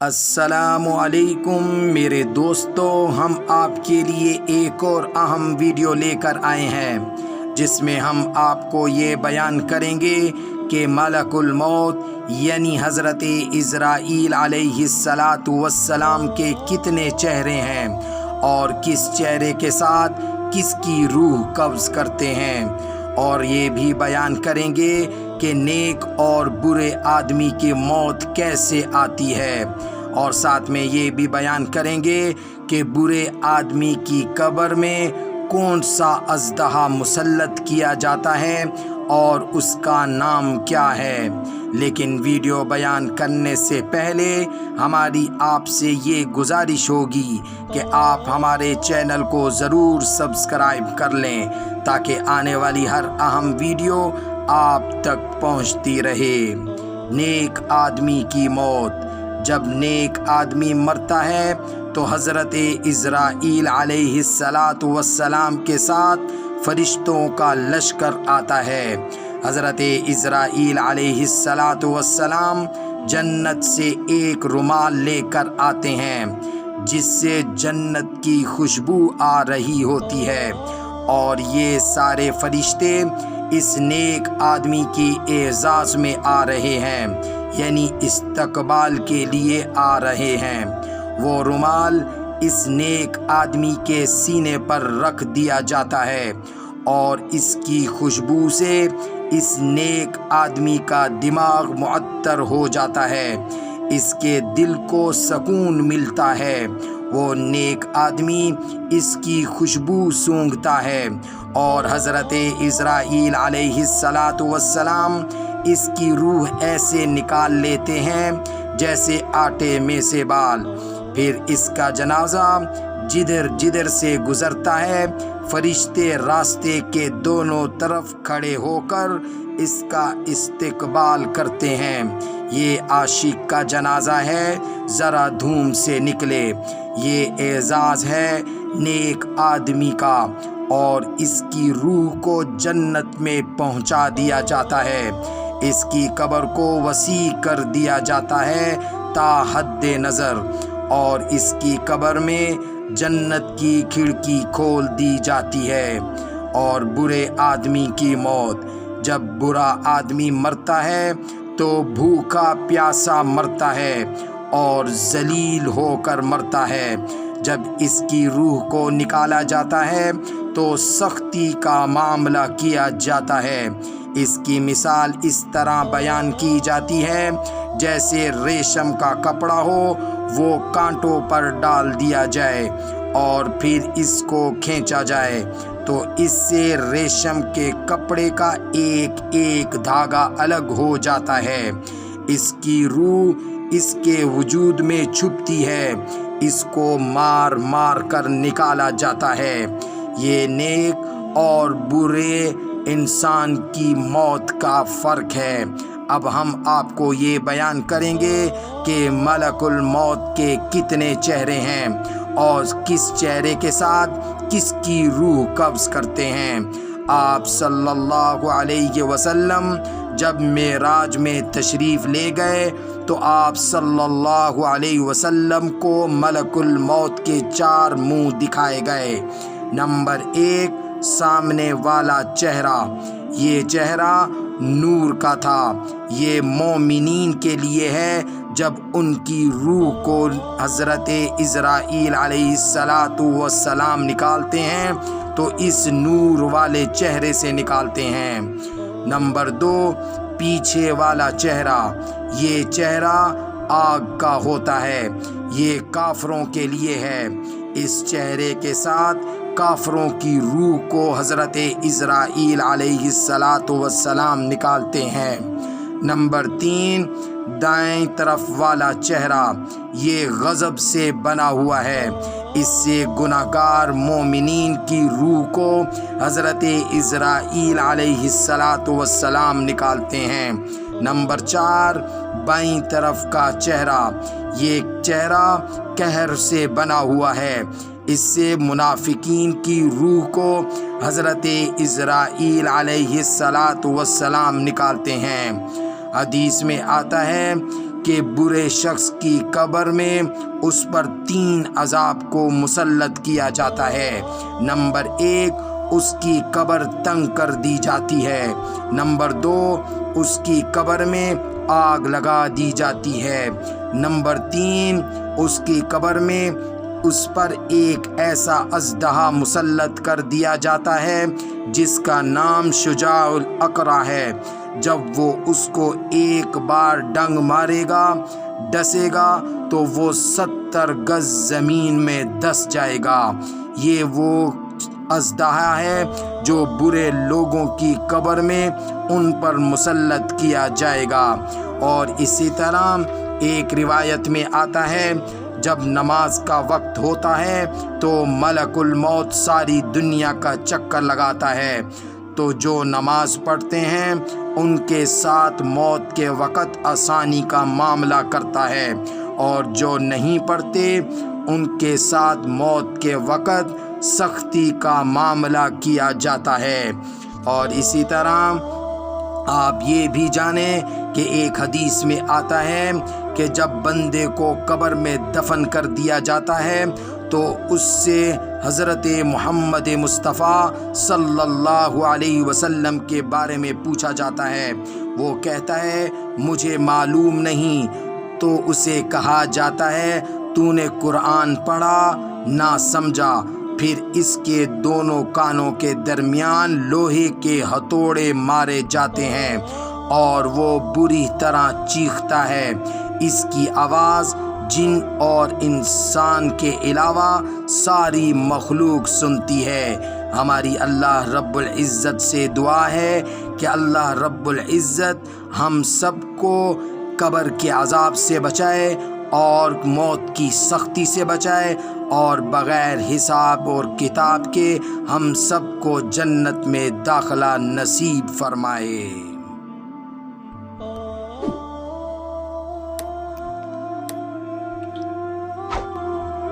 السلام علیکم میرے دوستو، ہم آپ کے لیے ایک اور اہم ویڈیو لے کر آئے ہیں جس میں ہم آپ کو یہ بیان کریں گے کہ ملک الموت یعنی حضرت عزرائیل علیہ السلام کے کتنے چہرے ہیں اور کس چہرے کے ساتھ کس کی روح قبض کرتے ہیں، اور یہ بھی بیان کریں گے کہ نیک اور برے آدمی کی موت کیسے آتی ہے، اور ساتھ میں یہ بھی بیان کریں گے کہ برے آدمی کی قبر میں کون سا اژدہا مسلط کیا جاتا ہے اور اس کا نام کیا ہے۔ لیکن ویڈیو بیان کرنے سے پہلے ہماری آپ سے یہ گزارش ہوگی کہ آپ ہمارے چینل کو ضرور سبسکرائب کر لیں تاکہ آنے والی ہر اہم ویڈیو آپ تک پہنچتی رہے۔ نیک آدمی کی موت۔ جب نیک آدمی مرتا ہے تو حضرت عزرائیل علیہ السلام کے ساتھ فرشتوں کا لشکر آتا ہے۔ حضرت عزرائیل علیہ السلام جنت سے ایک رومال لے کر آتے ہیں جس سے جنت کی خوشبو آ رہی ہوتی ہے، اور یہ سارے فرشتے اس نیک آدمی کی اعزاز میں آ رہے ہیں، یعنی استقبال کے لیے آ رہے ہیں۔ وہ رومال اس نیک آدمی کے سینے پر رکھ دیا جاتا ہے اور اس کی خوشبو سے اس نیک آدمی کا دماغ معطر ہو جاتا ہے، اس کے دل کو سکون ملتا ہے۔ وہ نیک آدمی اس کی خوشبو سونگھتا ہے اور حضرت عزرائیل علیہ السلام اس کی روح ایسے نکال لیتے ہیں جیسے آٹے میں سے بال۔ پھر اس کا جنازہ جدھر جدھر سے گزرتا ہے فرشتے راستے کے دونوں طرف کھڑے ہو کر اس کا استقبال کرتے ہیں۔ یہ عاشق کا جنازہ ہے، ذرا دھوم سے نکلے۔ یہ اعزاز ہے نیک آدمی کا، اور اس کی روح کو جنت میں پہنچا دیا جاتا ہے۔ اس کی قبر کو وسیع کر دیا جاتا ہے تا حد نظر، اور اس کی قبر میں جنت کی کھڑکی کھول دی جاتی ہے۔ اور برے آدمی کی موت۔ جب برا آدمی مرتا ہے تو بھوکا پیاسا مرتا ہے اور ذلیل ہو کر مرتا ہے۔ جب اس کی روح کو نکالا جاتا ہے تو سختی کا معاملہ کیا جاتا ہے۔ اس کی مثال اس طرح بیان کی جاتی ہے جیسے ریشم کا کپڑا ہو، وہ کانٹوں پر ڈال دیا جائے اور پھر اس کو کھینچا جائے تو اس سے ریشم کے کپڑے کا ایک ایک دھاگا الگ ہو جاتا ہے۔ اس کی روح اس کے وجود میں چھپتی ہے، اس کو مار مار کر نکالا جاتا ہے۔ یہ نیک اور برے انسان کی موت کا فرق ہے۔ اب ہم آپ کو یہ بیان کریں گے کہ ملک الموت کے کتنے چہرے ہیں اور کس چہرے کے ساتھ کس کی روح قبض کرتے ہیں۔ آپ صلی اللہ علیہ وسلم جب معراج میں تشریف لے گئے تو آپ صلی اللہ علیہ وسلم کو ملک الموت کے 4 منہ دکھائے گئے۔ نمبر 1، سامنے والا چہرہ۔ یہ چہرہ نور کا تھا۔ یہ مومنین کے لیے ہے جب ان کی روح کو حضرت عزرائیل علیہ السلام نکالتے ہیں تو اس نور والے چہرے سے نکالتے ہیں۔ نمبر 2، پیچھے والا چہرہ۔ یہ چہرہ آگ کا ہوتا ہے، یہ کافروں کے لیے ہے۔ اس چہرے کے ساتھ کافروں کی روح کو حضرت عزرائیل علیہ السلام نکالتے ہیں۔ نمبر 3، دائیں طرف والا چہرہ۔ یہ غضب سے بنا ہوا ہے، اس سے گناہگار مومنین کی روح کو حضرت عزرائیل علیہ السلام نکالتے ہیں۔ نمبر 4، بائیں طرف کا چہرہ۔ یہ چہرہ قہر سے بنا ہوا ہے، اس سے منافقین کی روح کو حضرت عزرائیل علیہ السلام نکالتے ہیں۔ حدیث میں آتا ہے کہ برے شخص کی قبر میں اس پر 3 عذاب کو مسلط کیا جاتا ہے۔ نمبر 1، اس کی قبر تنگ کر دی جاتی ہے۔ نمبر 2، اس کی قبر میں آگ لگا دی جاتی ہے۔ نمبر 3، اس کی قبر میں اس پر ایک ایسا اژدہا مسلط کر دیا جاتا ہے جس کا نام شجاع الاقرع ہے۔ جب وہ اس کو ایک بار ڈنگ مارے گا، ڈسے گا، تو وہ 70 گز زمین میں دس جائے گا۔ یہ وہ اژدہا ہے جو برے لوگوں کی قبر میں ان پر مسلط کیا جائے گا۔ اور اسی طرح ایک روایت میں آتا ہے، جب نماز کا وقت ہوتا ہے تو ملک الموت ساری دنیا کا چکر لگاتا ہے، تو جو نماز پڑھتے ہیں ان کے ساتھ موت کے وقت آسانی کا معاملہ کرتا ہے، اور جو نہیں پڑھتے ان کے ساتھ موت کے وقت سختی کا معاملہ کیا جاتا ہے۔ اور اسی طرح آپ یہ بھی جانیں کہ ایک حدیث میں آتا ہے کہ جب بندے کو قبر میں دفن کر دیا جاتا ہے تو اس سے حضرت محمد مصطفیٰ صلی اللہ علیہ وسلم کے بارے میں پوچھا جاتا ہے۔ وہ کہتا ہے مجھے معلوم نہیں، تو اسے کہا جاتا ہے تو نے قرآن پڑھا نہ سمجھا۔ پھر اس کے دونوں کانوں کے درمیان لوہے کے ہتھوڑے مارے جاتے ہیں اور وہ بری طرح چیختا ہے۔ اس کی آواز جن اور انسان کے علاوہ ساری مخلوق سنتی ہے۔ ہماری اللہ رب العزت سے دعا ہے کہ اللہ رب العزت ہم سب کو قبر کے عذاب سے بچائے اور موت کی سختی سے بچائے، اور بغیر حساب اور کتاب کے ہم سب کو جنت میں داخلہ نصیب فرمائے۔